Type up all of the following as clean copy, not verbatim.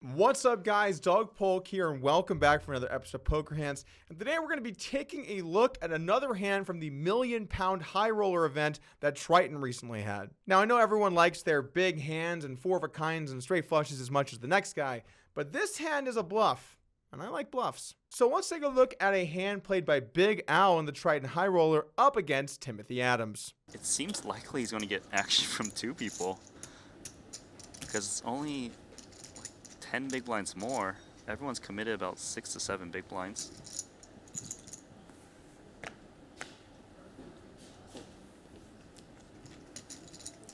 What's up, guys? Doug Polk here, and welcome back for another episode of Poker Hands. And today we're going to be taking a look at another hand from the £1 Million High Roller event that Triton recently had. Now, I know everyone likes their big hands and four-of-a-kinds and straight flushes as much as the next guy, but this hand is a bluff, and I like bluffs. So let's take a look at a hand played by Big Al in the Triton High Roller up against Timothy Adams. It seems likely he's going to get action from two people because it's only 10 big blinds more. Everyone's committed about 6 to 7 big blinds.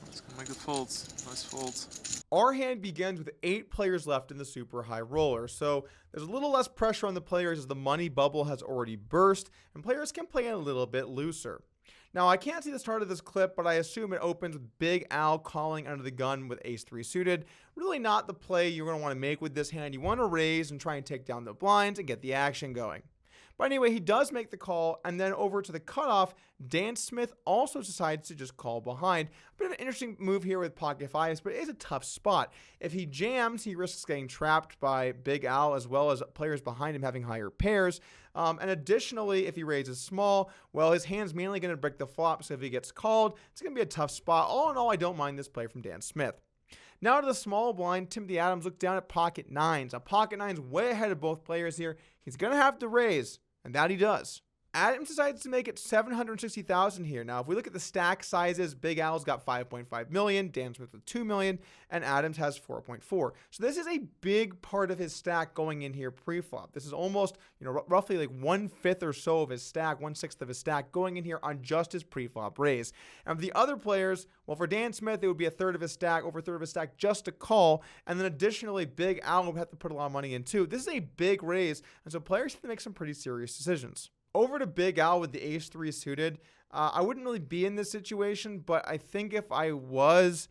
Let's go make the folds. Nice folds. Our hand begins with 8 players left in the super high roller, so there's a little less pressure on the players as the money bubble has already burst, and players can play a little bit looser. Now, I can't see the start of this clip, but I assume it opens with Big Al calling under the gun with ace-3 suited. Really not the play you're going to want to make with this hand. You want to raise and try and take down the blinds and get the action going. But anyway, he does make the call, and then over to the cutoff, Dan Smith also decides to just call behind. A bit of an interesting move here with pocket fives, but it is a tough spot. If he jams, he risks getting trapped by Big Al as well as players behind him having higher pairs. And additionally, if he raises small, well, his hand's mainly going to break the flop, so if he gets called, it's going to be a tough spot. All in all, I don't mind this play from Dan Smith. Now to the small blind, Timothy Adams looked down at pocket nines. Now, pocket nines way ahead of both players here. He's going to have to raise. And that he does. Adams decides to make it $760,000 here. Now, if we look at the stack sizes, Big Al's got 5.5 million, Dan Smith with 2 million, and Adams has 4.4. So this is a big part of his stack going in here pre-flop. This is almost, roughly like 1/5 or so of his stack, 1/6 of his stack going in here on just his pre-flop raise. And for the other players, well, for Dan Smith, it would be 1/3 of his stack, over 1/3 of his stack just to call. And then additionally, Big Al would have to put a lot of money in too. This is a big raise, and so players have to make some pretty serious decisions. Over to Big Al with the ace-3 suited. I wouldn't really be in this situation, but I think if I was,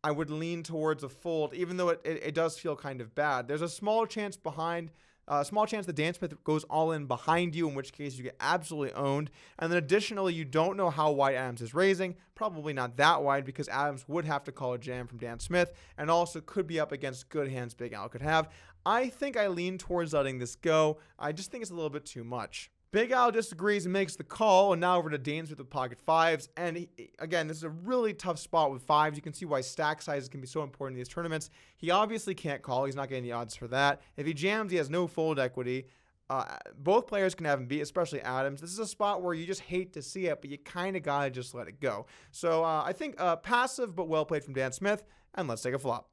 I would lean towards a fold, even though it does feel kind of bad. There's a small chance that Dan Smith goes all in behind you, in which case you get absolutely owned. And then additionally, you don't know how wide Adams is raising. Probably not that wide, because Adams would have to call a jam from Dan Smith and also could be up against good hands Big Al could have. I think I lean towards letting this go. I just think it's a little bit too much. Big Al disagrees and makes the call, and now over to Dan Smith with pocket fives. And again, this is a really tough spot with fives. You can see why stack sizes can be so important in these tournaments. He obviously can't call. He's not getting the odds for that. If he jams, he has no fold equity. Both players can have him beat, especially Adams. This is a spot where you just hate to see it, but you kind of got to just let it go. So I think passive but well played from Dan Smith, and let's take a flop.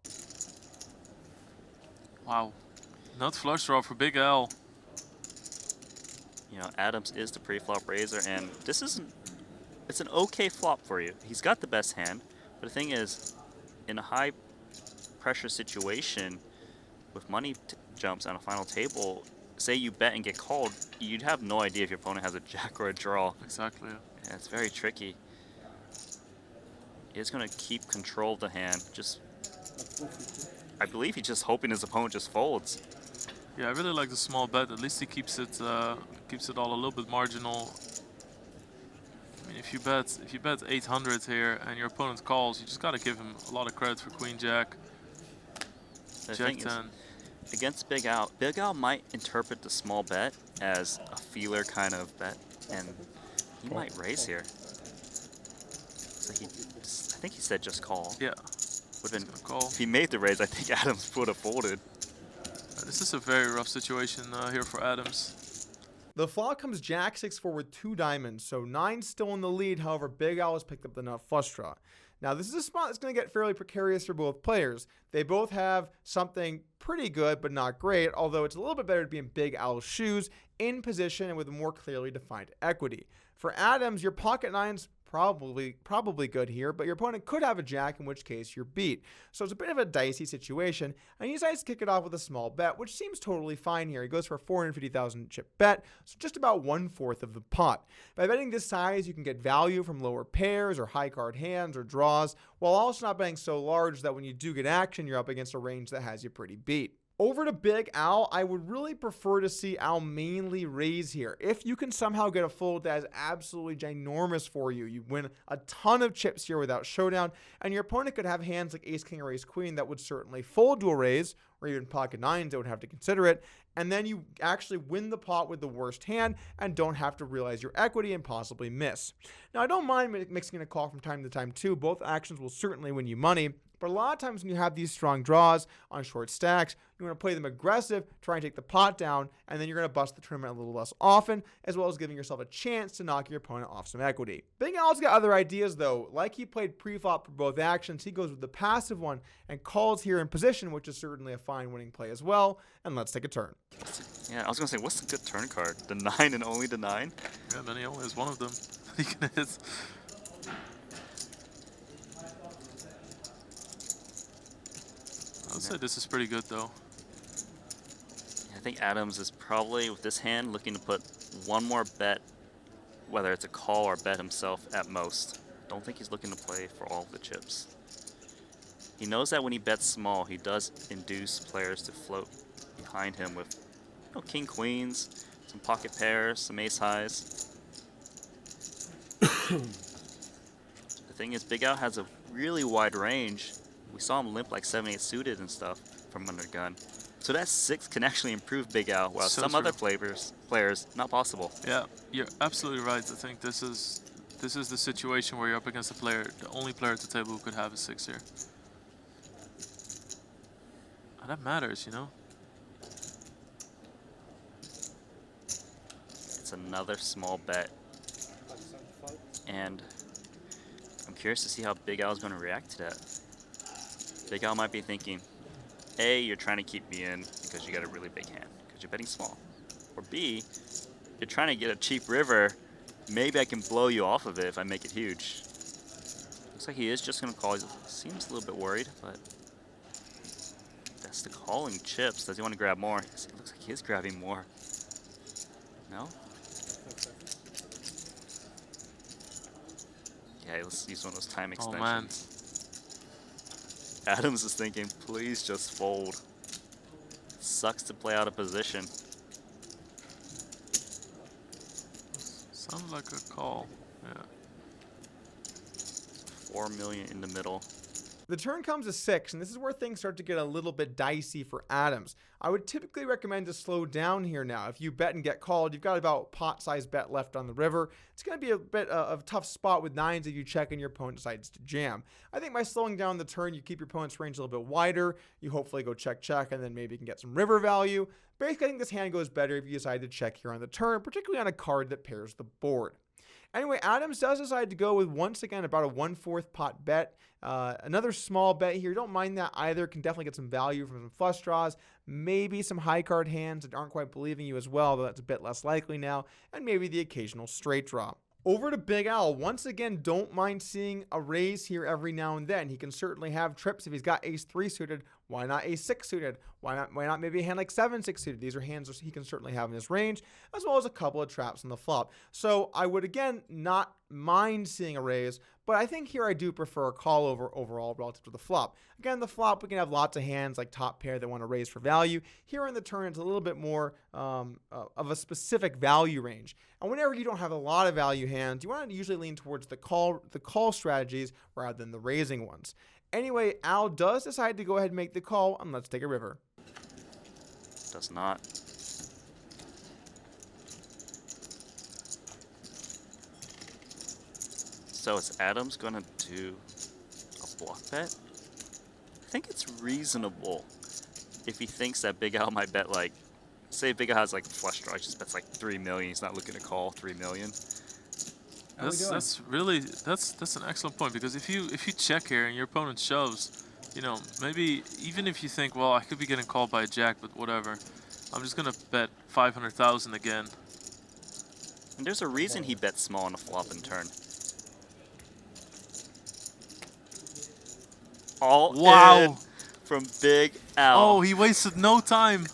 Wow. Nut flush draw for Big Al. Adams is the pre-flop raiser, and it's an okay flop for you. He's got the best hand, but the thing is, in a high pressure situation with money jumps on a final table, say you bet and get called, you'd have no idea if your opponent has a jack or a draw. Exactly. Yeah, it's very tricky. He's going to keep control of the hand. I believe he's just hoping his opponent just folds. Yeah, I really like the small bet. At least he keeps it all a little bit marginal. I mean, if you bet 800 here and your opponent calls, you just got to give him a lot of credit for Queen Jack. Jack 10. Against Big Al might interpret the small bet as a feeler kind of bet, and he might raise here. So I think he said just call. Yeah. Would have been call. If he made the raise, I think Adams would have folded. This is a very rough situation here for Adams. The flop comes Jack 6-4 with 2 diamonds, so 9's still in the lead. However, Big Al has picked up the nut flush draw. Now, this is a spot that's going to get fairly precarious for both players. They both have something pretty good, but not great, although it's a little bit better to be in Big Al's shoes, in position and with a more clearly defined equity. For Adams, your pocket nines probably good here, but your opponent could have a jack, in which case you're beat. So it's a bit of a dicey situation, and he decides to kick it off with a small bet, which seems totally fine here. He goes for a 450,000 chip bet, so just about 1/4 of the pot. By betting this size, you can get value from lower pairs or high card hands or draws, while also not betting so large that when you do get action, you're up against a range that has you pretty beat. Over to Big Al, I would really prefer to see Al mainly raise here. If you can somehow get a fold that is absolutely ginormous for you, you win a ton of chips here without showdown, and your opponent could have hands like ace king or ace queen that would certainly fold to a raise, or even pocket nines, I would have to consider it. And then you actually win the pot with the worst hand and don't have to realize your equity and possibly miss. Now, I don't mind mixing in a call from time to time too. Both actions will certainly win you money. But a lot of times when you have these strong draws on short stacks, you want to play them aggressive, try and take the pot down, and then you're going to bust the tournament a little less often, as well as giving yourself a chance to knock your opponent off some equity. Big Al's got other ideas though. Like he played pre-flop for both actions, he goes with the passive one and calls here in position, which is certainly a fine winning play as well. And let's take a turn. Yeah, I was going to say, what's the good turn card? The 9 and only the 9? Yeah, then he only has one of them. He can hit. I'd say this is pretty good though. I think Adams is probably, with this hand, looking to put one more bet, whether it's a call or bet himself at most. Don't think he's looking to play for all of the chips. He knows that when he bets small, he does induce players to float behind him with king queens, some pocket pairs, some ace highs. The thing is, Big Al has a really wide range. We saw him limp like 7-8 suited and stuff from under gun. So that 6 can actually improve Big Al, while So some true. other players, not possible. Yeah, you're absolutely right. I think this is the situation where you're up against a player, the only player at the table who could have a 6 here. And that matters, you know? It's another small bet. And I'm curious to see how Big Al is going to react to that. Big Al might be thinking, A, you're trying to keep me in because you got a really big hand, because you're betting small. Or B, you're trying to get a cheap river. Maybe I can blow you off of it if I make it huge. Looks like he is just going to call. He seems a little bit worried, but that's the calling chips. Does he want to grab more? It looks like he is grabbing more. No? Yeah, let's use one of those time Oh extensions. man. Adams is thinking, please just fold. Sucks to play out of position. Sounds like a call. Yeah. 4 million in the middle. The turn comes to 6, and this is where things start to get a little bit dicey for Adams. I would typically recommend to slow down here now. If you bet and get called, you've got about pot-sized bet left on the river. It's going to be a bit of a tough spot with 9s if you check and your opponent decides to jam. I think by slowing down the turn, you keep your opponent's range a little bit wider. You hopefully go check, and then maybe you can get some river value. Basically, I think this hand goes better if you decide to check here on the turn, particularly on a card that pairs the board. Anyway, Adams does decide to go with, once again, about a 1/4 pot bet. Another small bet here. Don't mind that either. Can definitely get some value from some flush draws. Maybe some high card hands that aren't quite believing you as well, though that's a bit less likely now. And maybe the occasional straight draw. Over to Big Al. Once again, don't mind seeing a raise here every now and then. He can certainly have trips if he's got ace-3 suited. Why not ace-6 suited? Why not maybe a hand like 7-6 suited? These are hands he can certainly have in his range, as well as a couple of traps on the flop. So I would, again, not mind seeing a raise, but I think here I do prefer a call overall relative to the flop. Again, the flop, we can have lots of hands like top pair that want to raise for value. Here in the turn, it's a little bit more of a specific value range. And whenever you don't have a lot of value hands, you want to usually lean towards the call strategies rather than the raising ones. Anyway, Al does decide to go ahead and make the call, and let's take a river. Does not. So is Adams gonna do a block bet? I think it's reasonable if he thinks that Big Al might bet, like, say Big Al has like a flush draw, he just bets like 3 million. He's not looking to call 3 million. That's an excellent point, because if you check here and your opponent shoves, you know, maybe even if you think, well, I could be getting called by a jack, but whatever, I'm just gonna bet 500,000 again. And there's a reason he bets small on a flop and turn. All Wow. in from Big Al. Oh, he wasted no time.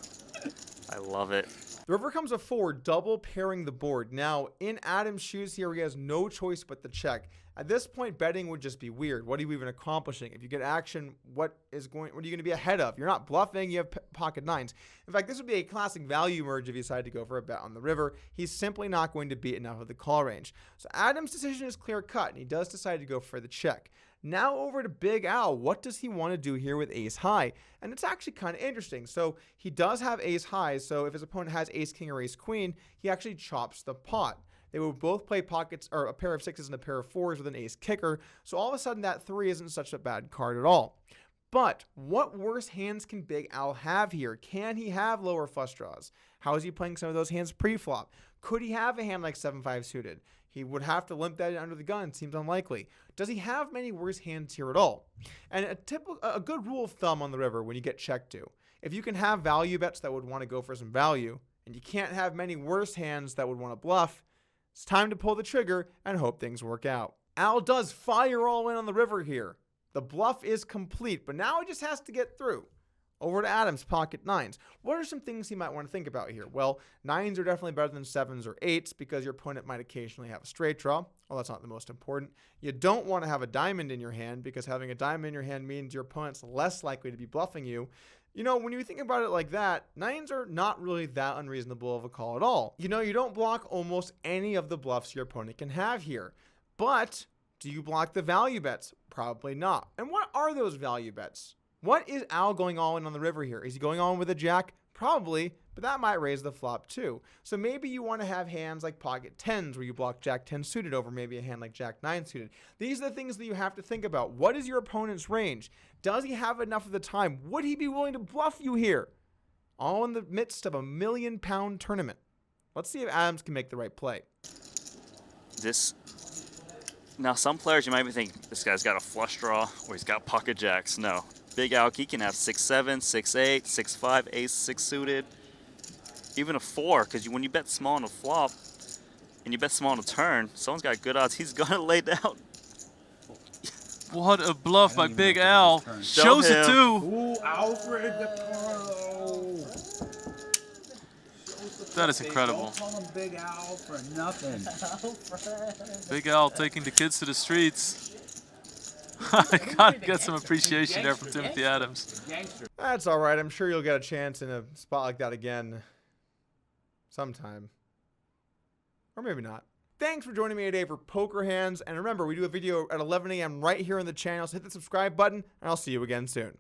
I love it. The river comes a 4, double pairing the board. Now, in Adam's shoes here, he has no choice but to check. At this point, betting would just be weird. What are you even accomplishing? If you get action, what are you going to be ahead of? You're not bluffing, you have pocket 9s. In fact, this would be a classic value merge if you decide to go for a bet on the river. He's simply not going to beat enough of the call range. So Adam's decision is clear cut, and he does decide to go for the check. Now over to Big Al. What does he want to do here with ace high? And it's actually kind of interesting. So he does have ace high. So if his opponent has ace king or ace queen, he actually chops the pot. They will both play pockets or a pair of sixes and a pair of fours with an ace kicker. So all of a sudden that 3 isn't such a bad card at all. But what worse hands can Big Al have here? Can he have lower flush draws? How is he playing some of those hands pre-flop? Could he have a hand like 7-5 suited? He would have to limp that in under the gun. Seems unlikely. Does he have many worse hands here at all? And a good rule of thumb on the river when you get checked to, if you can have value bets that would want to go for some value, and you can't have many worse hands that would want to bluff, it's time to pull the trigger and hope things work out. Al does fire all in on the river here. The bluff is complete, but now he just has to get through. Over to Adam's pocket nines. What are some things he might want to think about here? Well, nines are definitely better than sevens or eights because your opponent might occasionally have a straight draw. Well, that's not the most important. You don't want to have a diamond in your hand because having a diamond in your hand means your opponent's less likely to be bluffing you. You know, when you think about it like that, nines are not really that unreasonable of a call at all. You know, you don't block almost any of the bluffs your opponent can have here. But do you block the value bets? Probably not. And what are those value bets? What is Al going all in on the river here? Is he going on with a jack? Probably, but that might raise the flop too. So maybe you want to have hands like pocket tens where you block jack 10 suited over maybe a hand like jack 9 suited. These are the things that you have to think about. What is your opponent's range? Does he have enough of the time? Would he be willing to bluff you here? All in the midst of a £1 million tournament. Let's see if Adams can make the right play. Now some players you might be thinking, this guy's got a flush draw or he's got pocket jacks. No. Big Al, he can have 6-7, 6-8, 6-5, ace 6 suited, even a 4, because when you bet small on a flop and you bet small on a turn, someone's got good odds he's gonna lay down. What a bluff by Big Al. Shows it too. Ooh, Alfred DeCarolis. That is incredible. Don't call him Big Al for nothing. Big Al taking the kids to the streets. I gotta get some appreciation there from Timothy Adams. That's all right. I'm sure you'll get a chance in a spot like that again sometime. Or maybe not. Thanks for joining me today for Poker Hands. And remember, we do a video at 11 a.m. right here on the channel. So hit the subscribe button, and I'll see you again soon.